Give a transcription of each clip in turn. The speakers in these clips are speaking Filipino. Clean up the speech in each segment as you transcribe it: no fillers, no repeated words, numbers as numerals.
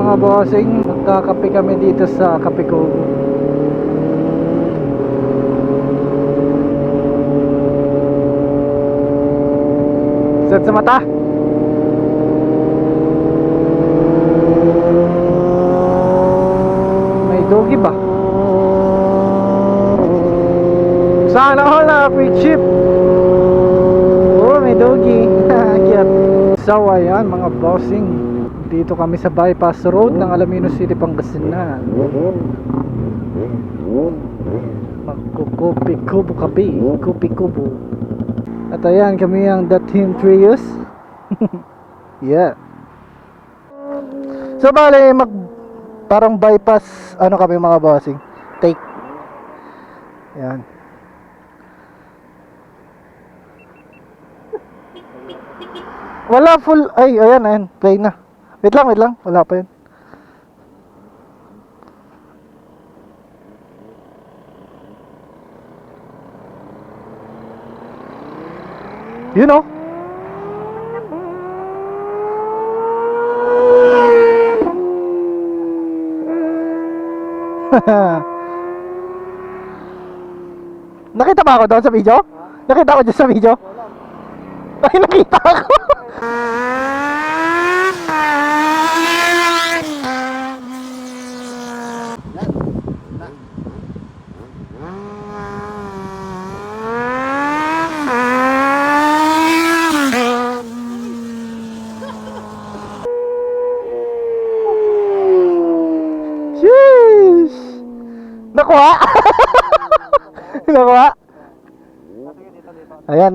mga bossing, magkakape kami dito sa Kape Kubo. Set sa mata. May dogi ba? Sana all na quick ship. Oh, may dogi. Cute. So ayan mga bossing, dito kami sa bypass road ng Alaminos City, Pangasinan. Magkukupi kubo kape, kupi kubo. At ayan kami ang Datin Trios. Yeah. So bale parang bypass ano kami mga bossing. Take. Ayan. Wala full. Ay, ayan. Play na. Wait lang. Wala pa yun. You know. Nakita ba ako doon sa video? Nakita ko dyan sa video? Ay, nakita ako. Sheesh! Nakuha? Nakuha? Ayan.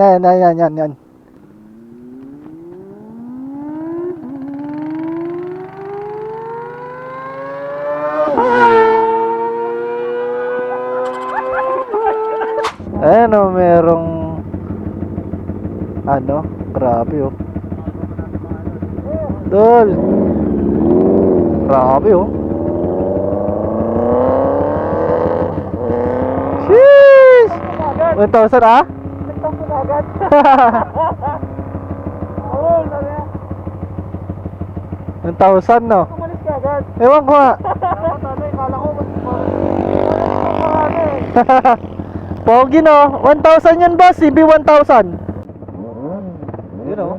Ayan o, merong ano, grabe o. Tol, grabe o. Sheesh! 1,000 ah? 1,000 agad. Oo, sabi niya 1,000 no? Kumalis ka agad. Ewan ko nga. Kala ko mas Pogi no, 1,000 yan boss, CB 1,000. You know.